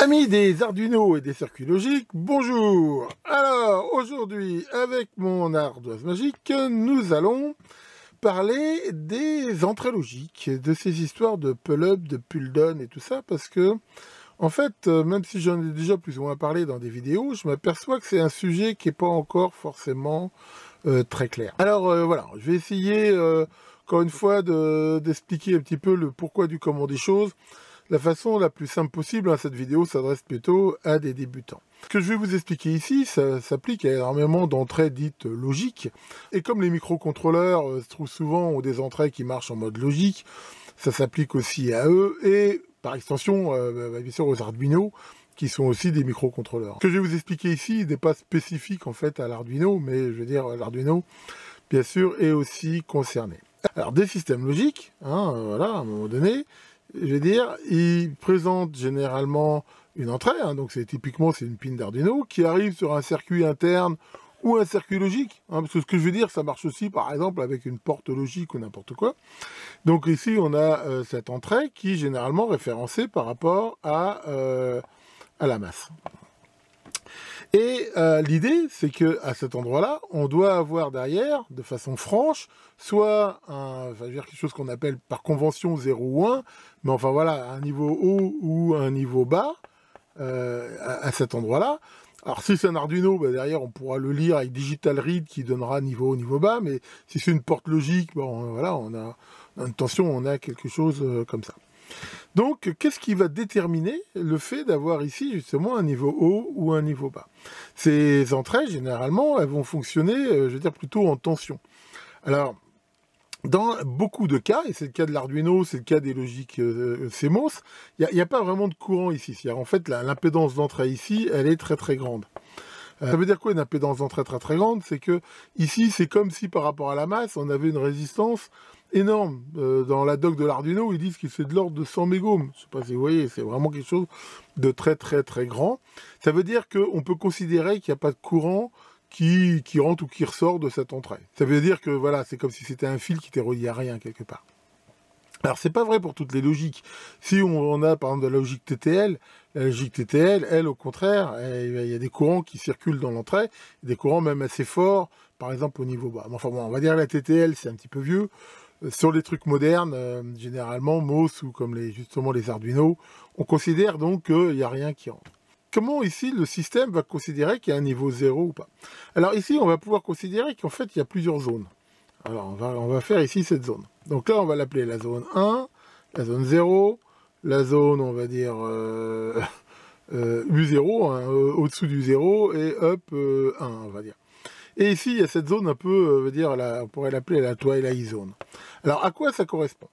Amis des Arduino et des circuits logiques, bonjour. Alors aujourd'hui, avec mon ardoise magique, nous allons parler des entrées logiques, de ces histoires de pull-up, de pull-down et tout ça, parce que, en fait, même si j'en ai déjà plus ou moins parlé dans des vidéos, je m'aperçois que c'est un sujet qui n'est pas encore forcément très clair. Alors voilà, je vais essayer, encore une fois, d'expliquer un petit peu le pourquoi du comment des choses. La façon la plus simple possible, hein, cette vidéo s'adresse plutôt à des débutants. Ce que je vais vous expliquer ici, ça s'applique à énormément d'entrées dites logiques. Et comme les microcontrôleurs se trouvent souvent ont des entrées qui marchent en mode logique, ça s'applique aussi à eux et par extension, bien sûr, aux Arduino, qui sont aussi des microcontrôleurs. Ce que je vais vous expliquer ici n'est pas spécifique en fait à l'Arduino, mais je veux dire l'Arduino, bien sûr, est aussi concerné. Alors des systèmes logiques, hein, voilà, à un moment donné, je veux dire, ils présentent généralement une entrée, hein, donc typiquement c'est une pin d'Arduino, qui arrive sur un circuit interne ou un circuit logique, hein, parce que ce que je veux dire, ça marche aussi par exemple avec une porte logique ou n'importe quoi. Donc ici on a cette entrée qui est généralement référencée par rapport à la masse. Et l'idée, c'est que à cet endroit-là, on doit avoir derrière, de façon franche, soit quelque chose qu'on appelle par convention 0 ou 1, mais enfin voilà, un niveau haut ou un niveau bas, à cet endroit-là. Alors si c'est un Arduino, bah, derrière on pourra le lire avec Digital Read qui donnera niveau haut, niveau bas, mais si c'est une porte logique, bon voilà, on a une tension, on a quelque chose comme ça. Donc, qu'est-ce qui va déterminer le fait d'avoir ici justement un niveau haut ou un niveau bas? Ces entrées, généralement, elles vont fonctionner, je veux dire, plutôt en tension. Alors, dans beaucoup de cas, et c'est le cas de l'Arduino, c'est le cas des logiques CMOS, il n'y a pas vraiment de courant ici. En fait, l'impédance d'entrée ici, elle est très très grande. Ça veut dire quoi une impédance d'entrée très très grande? C'est que ici, c'est comme si par rapport à la masse, on avait une résistance énorme. Dans la doc de l'Arduino, ils disent que c'est de l'ordre de 100 mégohms. Je ne sais pas si vous voyez, c'est vraiment quelque chose de très très très grand. Ça veut dire qu'on peut considérer qu'il n'y a pas de courant qui rentre ou qui ressort de cette entrée. Ça veut dire que voilà, c'est comme si c'était un fil qui était relié à rien quelque part. Alors, c'est pas vrai pour toutes les logiques. Si on a, par exemple, de la logique TTL, elle, au contraire, il y a des courants qui circulent dans l'entrée, des courants même assez forts, par exemple, au niveau bas. Enfin bon, on va dire la TTL, c'est un petit peu vieux. Sur les trucs modernes, généralement, MOS ou comme justement les Arduino, on considère donc qu'il n'y a rien qui rentre. Comment ici le système va considérer qu'il y a un niveau 0 ou pas? Alors ici, on va pouvoir considérer qu'en fait, il y a plusieurs zones. Alors, on va faire ici cette zone. Donc là, on va l'appeler la zone 1, la zone 0, la zone, on va dire, U0, hein, au-dessous du 0, et up 1, on va dire. Et ici, il y a cette zone un peu, on pourrait l'appeler la Twilight Zone. Alors, à quoi ça correspond?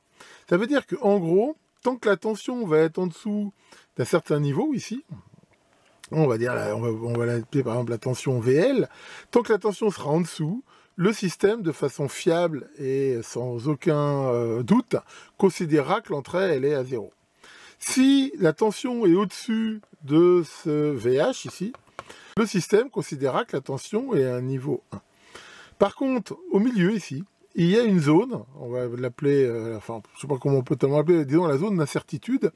Ça veut dire qu'en gros, tant que la tension va être en dessous d'un certain niveau, ici, on va dire, on va l'appeler par exemple la tension VL, tant que la tension sera en dessous, le système, de façon fiable et sans aucun doute, considérera que l'entrée, elle est à 0. Si la tension est au-dessus de ce VH ici, le système considérera que la tension est à un niveau 1. Par contre, au milieu ici, il y a une zone, on va l'appeler, je ne sais pas comment on peut tellement l'appeler, disons la zone d'incertitude,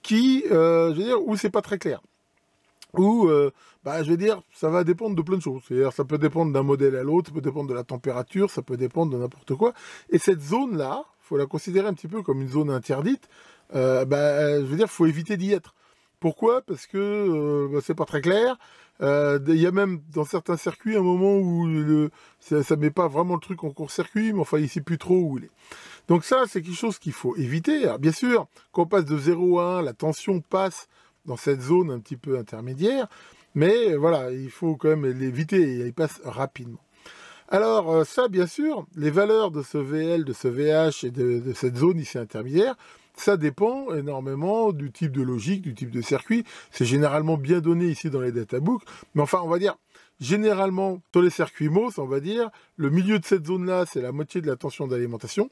qui, je veux dire, où c'est pas très clair. Où, je veux dire, ça va dépendre de plein de choses. C'est-à-dire, ça peut dépendre d'un modèle à l'autre, ça peut dépendre de la température, ça peut dépendre de n'importe quoi. Et cette zone-là, il faut la considérer un petit peu comme une zone interdite. Je veux dire, il faut éviter d'y être. Pourquoi? Parce que c'est pas très clair. Il y a même dans certains circuits un moment où ça met pas vraiment le truc en court-circuit, mais enfin, il sait plus trop où il est. Donc ça, c'est quelque chose qu'il faut éviter. Alors, bien sûr, quand on passe de 0 à 1, la tension passe dans cette zone un petit peu intermédiaire, mais voilà, il faut quand même l'éviter et il passe rapidement. Alors ça, bien sûr, les valeurs de ce VL, de ce VH et de cette zone ici intermédiaire, ça dépend énormément du type de logique, du type de circuit. C'est généralement bien donné ici dans les databooks, mais enfin, on va dire, généralement, sur les circuits MOS, on va dire, le milieu de cette zone-là, c'est la moitié de la tension d'alimentation.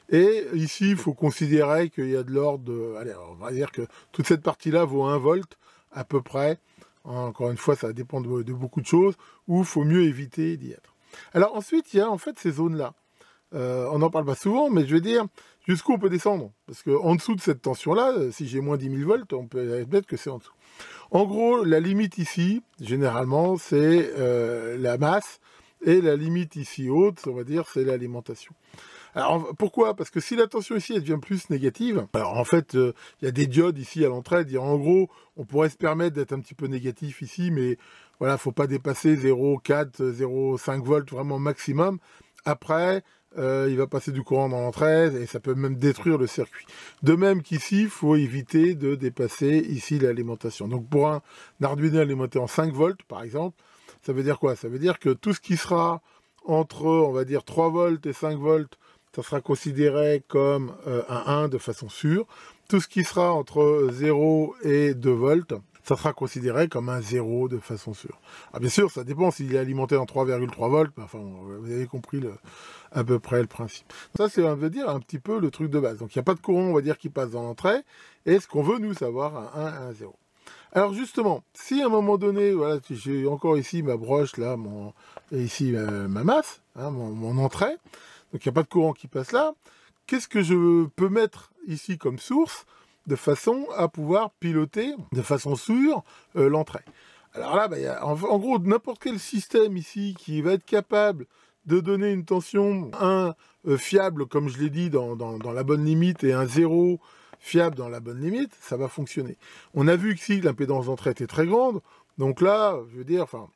Et ici, il faut considérer qu'il y a de l'ordre de... Allez, on va dire que toute cette partie-là vaut 1 volt, à peu près. Encore une fois, ça dépend de beaucoup de choses, où il faut mieux éviter d'y être. Alors ensuite, il y a en fait ces zones-là. On n'en parle pas souvent, mais je veux dire, jusqu'où on peut descendre. Parce qu'en dessous de cette tension-là, si j'ai moins 10 000 volts, on peut admettre que c'est en dessous. En gros, la limite ici, généralement, c'est la masse, et la limite ici haute, on va dire, c'est l'alimentation. Alors pourquoi? Parce que si la tension ici elle devient plus négative, alors en fait il y a des diodes ici à l'entrée, dire en gros on pourrait se permettre d'être un petit peu négatif ici, mais voilà, faut pas dépasser 0,4, 0,5 volts vraiment maximum. Après il va passer du courant dans l'entrée et ça peut même détruire le circuit. De même qu'ici, il faut éviter de dépasser ici l'alimentation. Donc pour un Arduino alimenté en 5 volts par exemple, ça veut dire quoi? Ça veut dire que tout ce qui sera entre, on va dire, 3 volts et 5 volts, ça sera considéré comme un 1 de façon sûre. Tout ce qui sera entre 0 et 2 volts, ça sera considéré comme un 0 de façon sûre. Alors bien sûr, ça dépend s'il est alimenté en 3,3 volts, enfin, vous avez compris à peu près le principe. Ça, c'est, on veut dire, un petit peu le truc de base. Donc, il n'y a pas de courant, on va dire, qui passe dans l'entrée, et ce qu'on veut, nous, savoir, un 1 et un 0. Alors justement, si à un moment donné, voilà, j'ai encore ici ma broche, là, et ici ma masse, hein, mon entrée, donc il n'y a pas de courant qui passe là, qu'est-ce que je peux mettre ici comme source de façon à pouvoir piloter de façon sûre l'entrée? Alors là, bah, y a, en gros, n'importe quel système ici qui va être capable de donner une tension 1 fiable, comme je l'ai dit, dans la bonne limite, et un 0 fiable dans la bonne limite, ça va fonctionner. On a vu que si l'impédance d'entrée était très grande, donc là, je veux dire, enfin,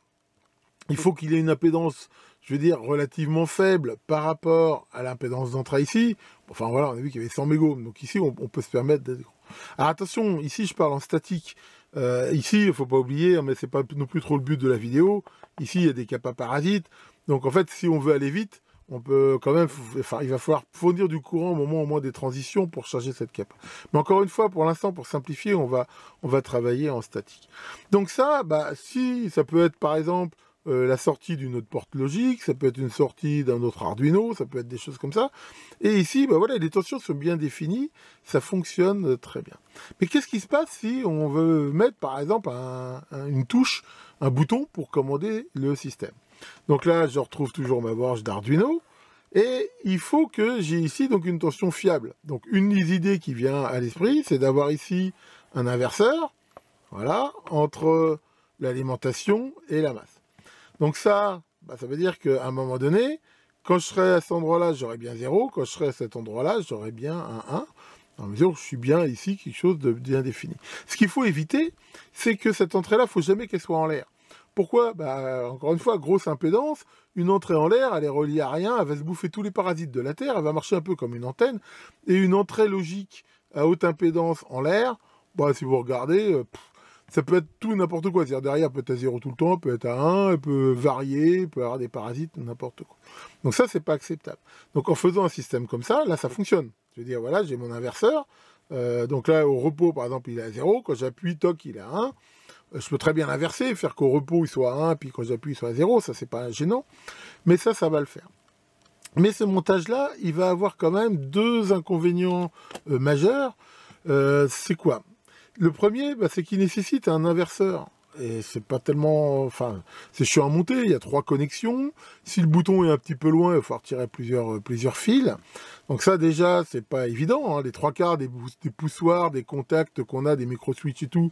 il faut qu'il ait une impédance, je veux dire, relativement faible par rapport à l'impédance d'entrée ici. Enfin voilà, on a vu qu'il y avait 100 mégohms, donc ici, on peut se permettre d'être grand. Alors attention, ici, je parle en statique. Ici, il ne faut pas oublier, mais c'est pas non plus trop le but de la vidéo. Ici, il y a des kappas parasites. Donc en fait, si on veut aller vite, on peut quand même, enfin, il va falloir fournir du courant au moment au moins des transitions pour charger cette capa. Mais encore une fois, pour l'instant, pour simplifier, on va travailler en statique. Donc ça, bah, si ça peut être par exemple la sortie d'une autre porte logique, ça peut être une sortie d'un autre Arduino, ça peut être des choses comme ça. Et ici, bah voilà, les tensions sont bien définies, ça fonctionne très bien. Mais qu'est-ce qui se passe si on veut mettre par exemple une touche, un bouton pour commander le système? Donc là, je retrouve toujours ma broche d'Arduino. Et il faut que j'ai ici donc une tension fiable. Donc une des idées qui vient à l'esprit, c'est d'avoir ici un inverseur, voilà, entre l'alimentation et la masse. Donc ça, bah, ça veut dire qu'à un moment donné, quand je serai à cet endroit-là, j'aurai bien 0. Quand je serai à cet endroit-là, j'aurai bien un 1. Dans la mesure où je suis bien ici, quelque chose de bien défini. Ce qu'il faut éviter, c'est que cette entrée-là, il ne faut jamais qu'elle soit en l'air. Pourquoi? Bah, encore une fois, grosse impédance, une entrée en l'air, elle est reliée à rien, elle va se bouffer tous les parasites de la Terre, elle va marcher un peu comme une antenne, et une entrée logique à haute impédance en l'air, bah, si vous regardez, ça peut être tout n'importe quoi, c'est-à-dire derrière peut être à 0 tout le temps, peut être à 1, elle peut varier, peut avoir des parasites, n'importe quoi. Donc ça, c'est pas acceptable. Donc en faisant un système comme ça, là, ça fonctionne. Je veux dire, voilà, j'ai mon inverseur, donc là, au repos, par exemple, il est à 0, quand j'appuie, toc, il est à 1, je peux très bien l'inverser, faire qu'au repos il soit à 1, puis quand j'appuie il soit à 0, ça c'est pas gênant, mais ça va le faire. Mais ce montage-là, il va avoir quand même deux inconvénients majeurs. C'est quoi? Le premier, bah, c'est qu'il nécessite un inverseur. Et c'est pas tellement... Enfin, c'est chiant à monter, il y a 3 connexions. Si le bouton est un petit peu loin, il va falloir tirer plusieurs fils. Donc ça, déjà, c'est pas évident. Hein. Les 3/4 des poussoirs, des contacts qu'on a, des micro-switches et tout,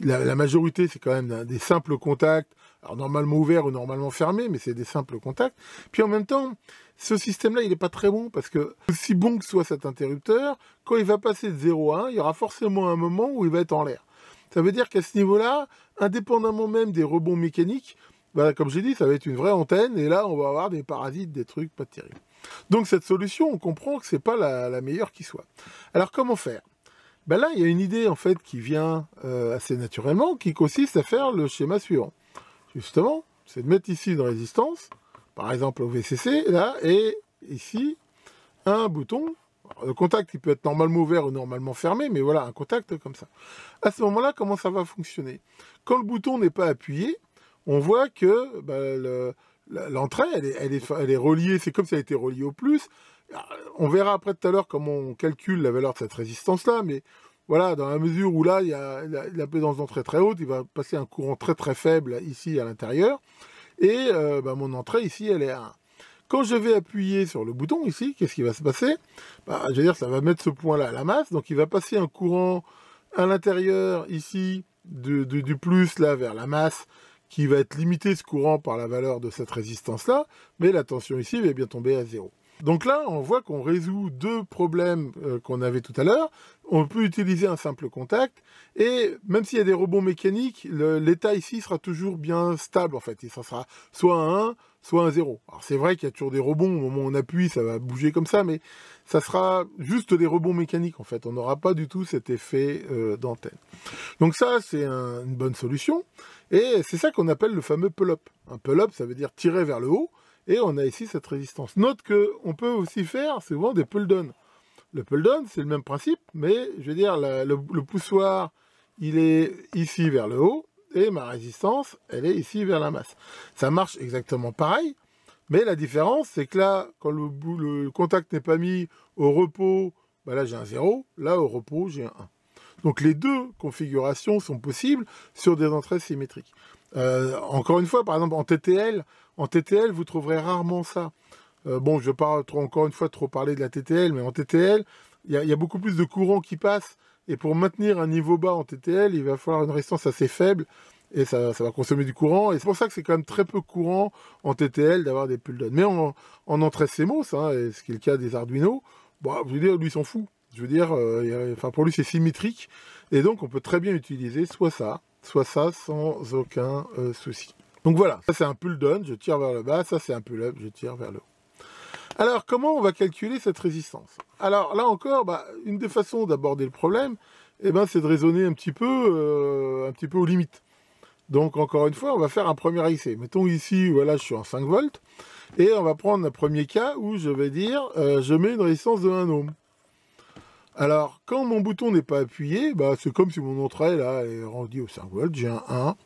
la majorité, c'est quand même des simples contacts, alors normalement ouverts ou normalement fermés, mais c'est des simples contacts. Puis en même temps, ce système-là, il n'est pas très bon, parce que aussi bon que soit cet interrupteur, quand il va passer de 0 à 1, il y aura forcément un moment où il va être en l'air. Ça veut dire qu'à ce niveau-là, indépendamment même des rebonds mécaniques, bah, comme j'ai dit, ça va être une vraie antenne, et là, on va avoir des parasites, des trucs pas terribles. Donc cette solution, on comprend que c'est pas la meilleure qui soit. Alors comment faire? Ben là, il y a une idée en fait qui vient assez naturellement, qui consiste à faire le schéma suivant. Justement, c'est de mettre ici une résistance, par exemple au VCC, là, et ici, un bouton. Alors, le contact, il peut être normalement ouvert ou normalement fermé, mais voilà, un contact comme ça. À ce moment-là, comment ça va fonctionner? Quand le bouton n'est pas appuyé, on voit que ben, l'entrée, elle est reliée, c'est comme si elle était reliée au plus. On verra après tout à l'heure comment on calcule la valeur de cette résistance-là, mais voilà, dans la mesure où là, il y a l'impédance d'entrée très haute, il va passer un courant très très faible ici à l'intérieur, et ben, mon entrée ici, elle est à 1. Quand je vais appuyer sur le bouton ici, qu'est-ce qui va se passer? Je veux dire, ça va mettre ce point-là à la masse, donc il va passer un courant à l'intérieur ici du plus là vers la masse, qui va être limité ce courant par la valeur de cette résistance-là, mais la tension ici va bien tomber à 0. Donc là, on voit qu'on résout deux problèmes qu'on avait tout à l'heure. On peut utiliser un simple contact, et même s'il y a des rebonds mécaniques, l'état ici sera toujours bien stable en fait. Ça sera soit un 1, soit un 0. Alors c'est vrai qu'il y a toujours des rebonds, au moment où on appuie, ça va bouger comme ça, mais ça sera juste des rebonds mécaniques en fait. On n'aura pas du tout cet effet d'antenne. Donc ça, c'est une bonne solution, et c'est ça qu'on appelle le fameux pull-up. Un pull-up, ça veut dire tirer vers le haut, et on a ici cette résistance. Note qu'on peut aussi faire souvent des pull-down. Le pull-down, c'est le même principe, mais je veux dire, le poussoir, il est ici vers le haut, et ma résistance, elle est ici vers la masse. Ça marche exactement pareil, mais la différence, c'est que là, quand le contact n'est pas mis au repos, là j'ai un 0, là au repos, j'ai un 1. Donc les deux configurations sont possibles sur des entrées symétriques. Encore une fois, par exemple, en TTL, vous trouverez rarement ça. Bon, je ne vais pas encore une fois trop parler de la TTL, mais en TTL, il y a beaucoup plus de courant qui passe. Et pour maintenir un niveau bas en TTL, il va falloir une résistance assez faible. Et ça va consommer du courant. Et c'est pour ça que c'est quand même très peu courant en TTL d'avoir des pull-down. Mais en entrée CMOS, et ce qui est le cas des Arduino, je veux dire, lui, il s'en fout. Je veux dire, pour lui, c'est symétrique. Et donc, on peut très bien utiliser soit ça sans aucun souci. Donc voilà, ça c'est un pull-down, je tire vers le bas. Ça c'est un pull-up, je tire vers le haut. Alors, comment on va calculer cette résistance? Alors là encore, une des façons d'aborder le problème, c'est de raisonner un petit peu aux limites. Donc encore une fois, on va faire un premier essai. Mettons ici, voilà, je suis en 5 volts, et on va prendre un premier cas où je vais dire, je mets une résistance de 1 ohm. Alors, quand mon bouton n'est pas appuyé, c'est comme si mon entrée là est rendue au 5 volts, j'ai un 1,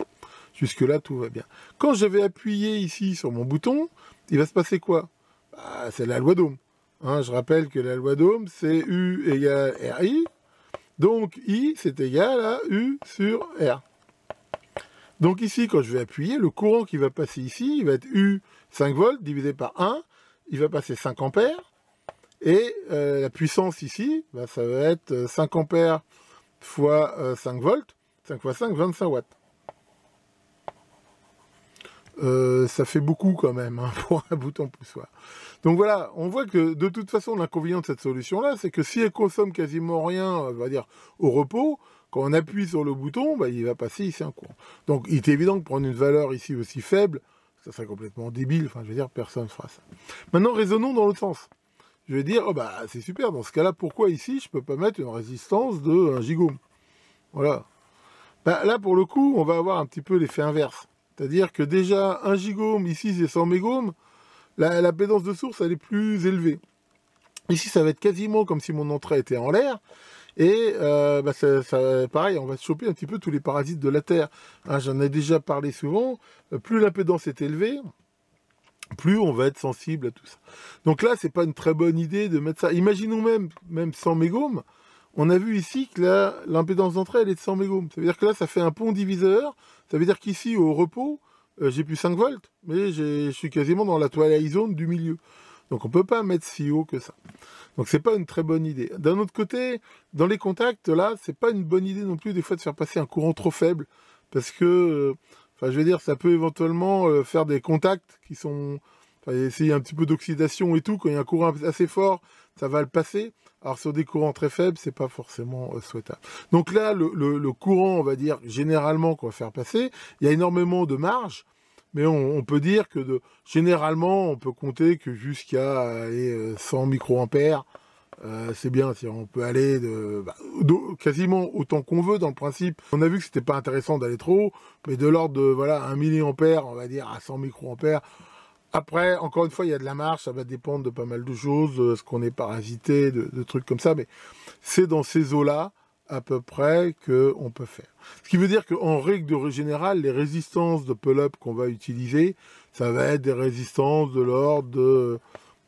jusque-là tout va bien. Quand je vais appuyer ici sur mon bouton, il va se passer quoi? C'est la loi d'Ohm. Je rappelle que la loi d'Ohm, c'est U égale RI, donc I, c'est égal à U sur R. Donc ici, quand je vais appuyer, le courant qui va passer ici, il va être U 5 volts divisé par 1, il va passer 5 ampères, et la puissance ici, ça va être 5 ampères fois 5 volts, 5 fois 5, 25 watts. Ça fait beaucoup quand même pour un bouton poussoir. Donc voilà, on voit que de toute façon, l'inconvénient de cette solution-là, c'est que si elle consomme quasiment rien, on va dire, au repos, quand on appuie sur le bouton, il va passer ici un courant. Donc il est évident que prendre une valeur ici aussi faible, ça serait complètement débile, je veux dire, personne ne fera ça. Maintenant, raisonnons dans l'autre sens. Je vais dire, c'est super, dans ce cas-là, pourquoi ici, je ne peux pas mettre une résistance de 1 gigohm? Voilà. Là, pour le coup, on va avoir un petit peu l'effet inverse. C'est-à-dire que déjà, 1 gigohm, ici, c'est 100 mégohms, la pédance de source, elle est plus élevée. Ici, ça va être quasiment comme si mon entrée était en l'air, et pareil, on va se choper un petit peu tous les parasites de la Terre. J'en ai déjà parlé souvent, plus l'impédance est élevée, plus on va être sensible à tout ça. Donc là, c'est pas une très bonne idée de mettre ça. Imaginons même 100 mégohms. On a vu ici que l'impédance d'entrée, elle est de 100 mégohms. Ça veut dire que là, ça fait un pont diviseur. Ça veut dire qu'ici, au repos, j'ai plus 5 volts, mais je suis quasiment dans la twilight zone du milieu. Donc on peut pas mettre si haut que ça. Donc c'est pas une très bonne idée. D'un autre côté, dans les contacts, là, c'est pas une bonne idée non plus des fois de faire passer un courant trop faible, parce que je veux dire, ça peut éventuellement faire des contacts qui sont... s'il y a un petit peu d'oxydation et tout, quand il y a un courant assez fort, ça va le passer. Alors sur des courants très faibles, c'est pas forcément souhaitable. Donc là, le courant, on va dire, généralement, qu'on va faire passer, il y a énormément de marge, mais on peut dire que généralement, on peut compter que jusqu'à 100 microampères, c'est bien, on peut aller quasiment autant qu'on veut dans le principe. On a vu que c'était pas intéressant d'aller trop haut, mais de l'ordre de 1 milliampère, on va dire, à 100 microampères. Après, encore une fois, il y a de la marge, ça va dépendre de pas mal de choses, de ce qu'on est parasité, de trucs comme ça, mais c'est dans ces eaux-là, à peu près, qu'on peut faire. Ce qui veut dire qu'en règle générale, les résistances de pull-up qu'on va utiliser, ça va être des résistances de l'ordre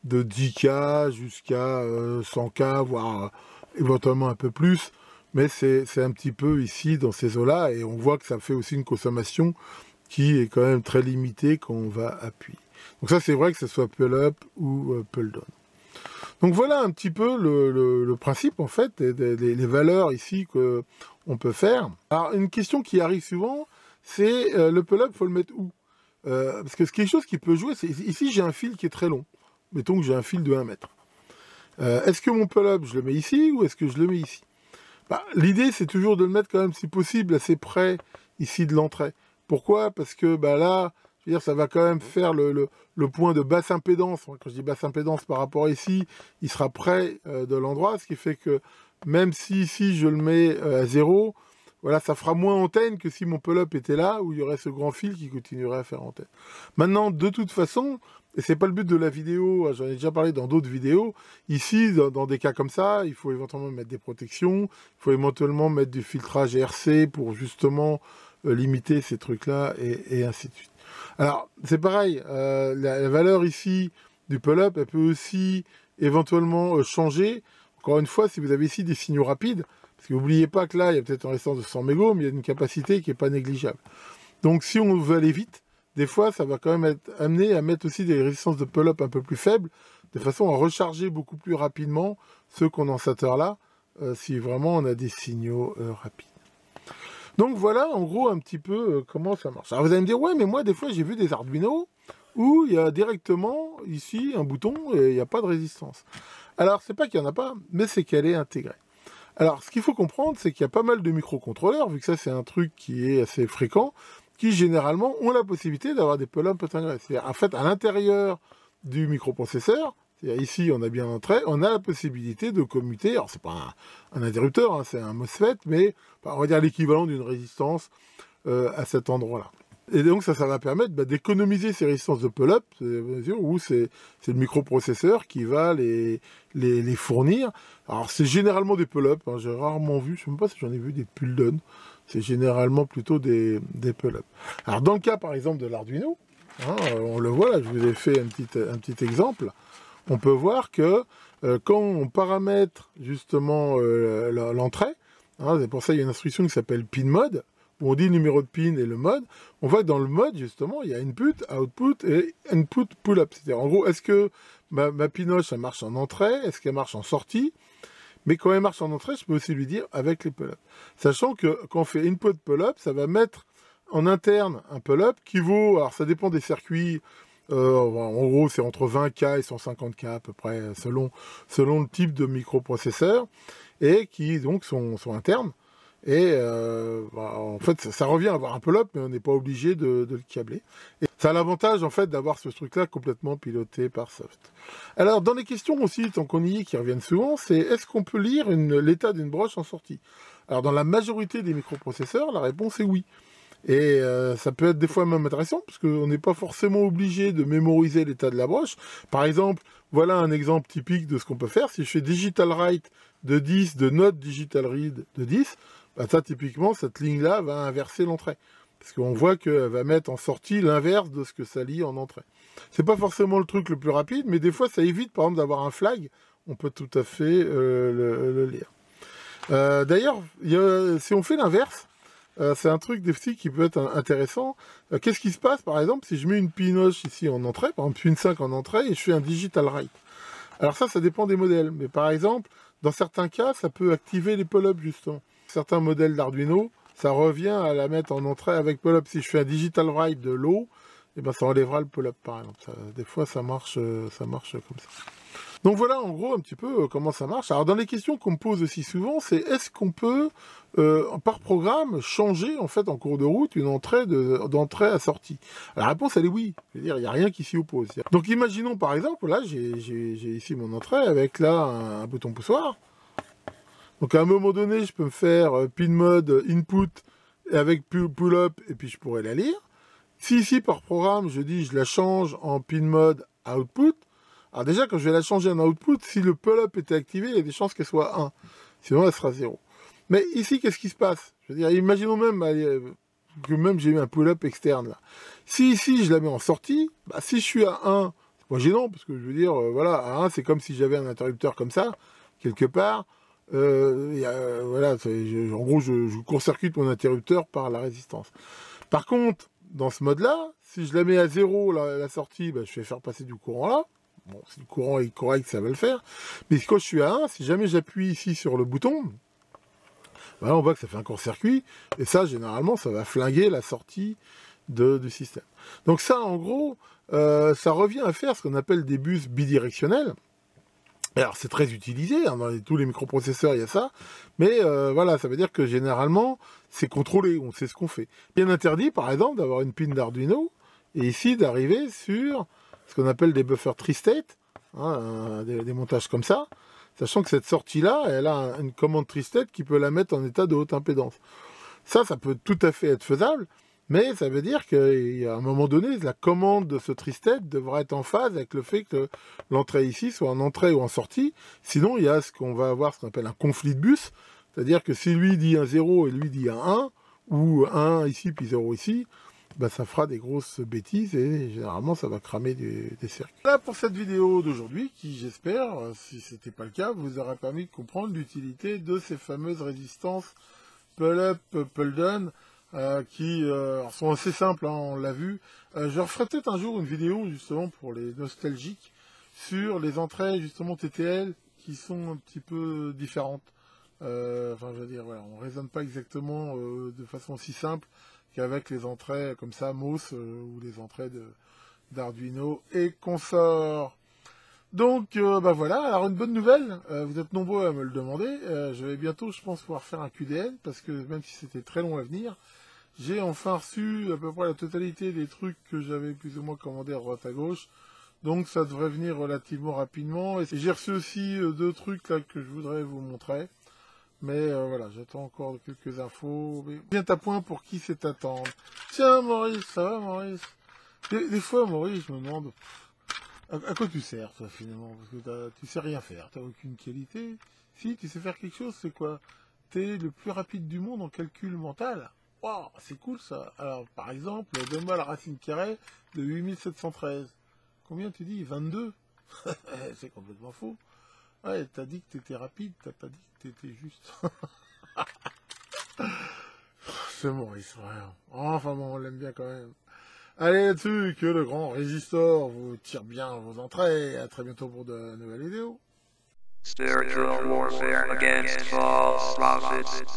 de 10K jusqu'à 100K, voire éventuellement un peu plus, mais c'est un petit peu ici, dans ces eaux-là, et on voit que ça fait aussi une consommation qui est quand même très limitée quand on va appuyer. Donc ça, c'est vrai que ce soit pull-up ou pull-down. Donc voilà un petit peu le principe, en fait, les valeurs ici qu'on peut faire. Alors, une question qui arrive souvent, c'est le pull-up, il faut le mettre où? Parce que quelque chose qui peut jouer, c'est ici, j'ai un fil qui est très long. Mettons que j'ai un fil de 1 mètre. Est-ce que mon pull-up, je le mets ici ou est-ce que je le mets ici? L'idée, c'est toujours de le mettre quand même, si possible, assez près ici de l'entrée. Pourquoi? Parce que là, je veux dire, ça va quand même faire le point de basse impédance. Quand je dis basse impédance par rapport à ici, il sera près de l'endroit, ce qui fait que même si ici je le mets à 0, voilà, ça fera moins antenne que si mon pull-up était là, où il y aurait ce grand fil qui continuerait à faire antenne. Maintenant, de toute façon, et c'est pas le but de la vidéo, j'en ai déjà parlé dans d'autres vidéos, ici, dans des cas comme ça, il faut éventuellement mettre des protections, il faut éventuellement mettre du filtrage RC pour justement limiter ces trucs-là, et ainsi de suite. Alors, c'est pareil, la valeur ici du pull-up, elle peut aussi éventuellement changer. Encore une fois, si vous avez ici des signaux rapides, parce que n'oubliez pas que là, il y a peut-être une résistance de 100 mégots, mais il y a une capacité qui n'est pas négligeable. Donc, si on veut aller vite, des fois, ça va quand même être amené à mettre aussi des résistances de pull-up un peu plus faibles, de façon à recharger beaucoup plus rapidement ce condensateur-là, si vraiment on a des signaux rapides. Donc voilà, en gros, un petit peu comment ça marche. Alors vous allez me dire, ouais, mais moi, des fois, j'ai vu des Arduino où il y a directement, ici, un bouton et il n'y a pas de résistance. Alors, c'est pas qu'il n'y en a pas, mais c'est qu'elle est intégrée. Alors, ce qu'il faut comprendre, c'est qu'il y a pas mal de microcontrôleurs, vu que ça, c'est un truc qui est assez fréquent, qui, généralement, ont la possibilité d'avoir des pull-up intégrés. C'est-à-dire, en fait, à l'intérieur du microprocesseur, ici, on a bien l'entrée, on a la possibilité de commuter. Alors, c'est pas un interrupteur, hein, c'est un MOSFET, mais on va dire l'équivalent d'une résistance à cet endroit-là. Et donc, ça va permettre d'économiser ces résistances de pull-up, où c'est le microprocesseur qui va les fournir. Alors, c'est généralement des pull-up, hein, j'ai rarement vu, je ne sais même pas si j'en ai vu des pull-down, c'est généralement plutôt des pull-up. Alors, dans le cas, par exemple, de l'Arduino, hein, on le voit, là, je vous ai fait un petit exemple. On peut voir que quand on paramètre justement l'entrée, hein, c'est pour ça qu'il y a une instruction qui s'appelle pin mode, où on dit le numéro de pin et le mode, on voit que dans le mode, justement, il y a input, output et input pull-up. C'est-à-dire, en gros, est-ce que ma pinoche, ça marche en entrée, est-ce qu'elle marche en sortie? Mais quand elle marche en entrée, je peux aussi lui dire avec les pull-up. Sachant que quand on fait input pull-up, ça va mettre en interne un pull-up qui vaut, alors ça dépend des circuits, en gros, c'est entre 20K et 150K à peu près, selon le type de microprocesseur, et qui donc sont internes. Et en fait, ça revient à avoir un pull-up, mais on n'est pas obligé de le câbler. Et ça a l'avantage, en fait, d'avoir ce truc-là complètement piloté par Soft. Alors, dans les questions aussi, tant qu'on y est, qui reviennent souvent, c'est est-ce qu'on peut lire l'état d'une broche en sortie? Alors, dans la majorité des microprocesseurs, la réponse est oui. Et ça peut être des fois même intéressant, parce qu'on n'est pas forcément obligé de mémoriser l'état de la broche. Par exemple, voilà un exemple typique de ce qu'on peut faire. Si je fais digital write de 10, de note digital read de 10, ça typiquement, cette ligne-là va inverser l'entrée. Parce qu'on voit qu'elle va mettre en sortie l'inverse de ce que ça lit en entrée. C'est pas forcément le truc le plus rapide, mais des fois ça évite par exemple d'avoir un flag. On peut tout à fait le lire. D'ailleurs, si on fait l'inverse, c'est un truc aussi qui peut être intéressant. Qu'est-ce qui se passe, par exemple, si je mets une pinoche ici en entrée, par exemple pin 5 en entrée, et je fais un digital write? Alors ça dépend des modèles. Mais par exemple, dans certains cas, ça peut activer les pull-ups, justement. Certains modèles d'Arduino, ça revient à la mettre en entrée avec pull-up. Si je fais un digital write de low, et ça enlèvera le pull-up, par exemple. Des fois, ça marche comme ça. Donc voilà, en gros, un petit peu comment ça marche. Alors, dans les questions qu'on me pose aussi souvent, c'est est-ce qu'on peut, par programme, changer, en fait, en cours de route, une entrée d'entrée à sortie? La réponse, elle est oui. C'est-à-dire, il n'y a rien qui s'y oppose. Donc, imaginons, par exemple, là, j'ai ici mon entrée avec, là, un bouton poussoir. Donc, à un moment donné, je peux me faire pin mode input avec pull-up, et puis je pourrais la lire. Si ici, par programme, je dis, je la change en pin mode output, alors déjà, quand je vais la changer en output, si le pull-up était activé, il y a des chances qu'elle soit 1. Sinon, elle sera 0. Mais ici, qu'est-ce qui se passe? Je veux dire, imaginons même que même j'ai mis un pull-up externe là. Si ici, je la mets en sortie, si je suis à 1, c'est pas gênant, parce que je veux dire, voilà, à 1, c'est comme si j'avais un interrupteur comme ça, quelque part. Voilà, en gros, je court-circuite mon interrupteur par la résistance. Par contre, dans ce mode-là. Si je la mets à 0, la sortie, bah, je vais faire passer du courant là. Bon, si le courant est correct, ça va le faire. Mais quand je suis à 1, si jamais j'appuie ici sur le bouton, voilà, on voit que ça fait un court-circuit. Et ça, généralement, ça va flinguer la sortie du système. Donc ça, en gros, ça revient à faire ce qu'on appelle des bus bidirectionnels. Alors, c'est très utilisé, hein, dans tous les microprocesseurs, il y a ça. Mais voilà, ça veut dire que généralement, c'est contrôlé, on sait ce qu'on fait. Bien interdit, par exemple, d'avoir une pin d'Arduino, et ici, d'arriver sur ce qu'on appelle des buffers tri-state, hein, des montages comme ça, sachant que cette sortie-là, elle a une commande tri-state qui peut la mettre en état de haute impédance. Ça peut tout à fait être faisable, mais ça veut dire qu'à un moment donné, la commande de ce tri-state devra être en phase avec le fait que l'entrée ici soit en entrée ou en sortie. Sinon, il y a ce qu'on va avoir, ce qu'on appelle un conflit de bus, c'est-à-dire que si lui dit un 0 et lui dit un 1, ou 1 ici puis 0 ici, bah, ça fera des grosses bêtises et généralement ça va cramer des circuits. Voilà pour cette vidéo d'aujourd'hui qui, j'espère, si ce n'était pas le cas, vous aura permis de comprendre l'utilité de ces fameuses résistances pull-up, pull-down qui sont assez simples, hein, on l'a vu. Je referai peut-être un jour une vidéo justement pour les nostalgiques sur les entrées justement TTL qui sont un petit peu différentes. Enfin, je veux dire, voilà, on ne raisonne pas exactement de façon aussi simple qu'avec les entrées comme ça, MOS, ou les entrées d'Arduino et consorts. Donc, bah voilà, alors une bonne nouvelle, vous êtes nombreux à me le demander, je vais bientôt, je pense, pouvoir faire un QDN, parce que même si c'était très long à venir, j'ai enfin reçu à peu près la totalité des trucs que j'avais plus ou moins commandés à droite à gauche, donc ça devrait venir relativement rapidement, et j'ai reçu aussi 2 trucs là que je voudrais vous montrer. Mais voilà, j'attends encore quelques infos. Mais bien à point pour qui c'est attendre. Tiens, Maurice, ça va, Maurice? Des fois, Maurice, je me demande, à quoi tu sers, toi, finalement? Parce que tu sais rien faire, t'as aucune qualité. Si, tu sais faire quelque chose, c'est quoi? T'es le plus rapide du monde en calcul mental. Waouh, c'est cool, ça. Alors, par exemple, donne-moi la racine carrée de 8713. Combien tu dis? 22? C'est complètement faux. Ouais, t'as dit que t'étais rapide, t'as pas dit que t'étais juste. C'est Maurice, ouais. Enfin bon, on l'aime bien quand même. Allez là-dessus, que le grand résistor vous tire bien vos entrées. À très bientôt pour de nouvelles vidéos. Spiritual warfare against false prophets.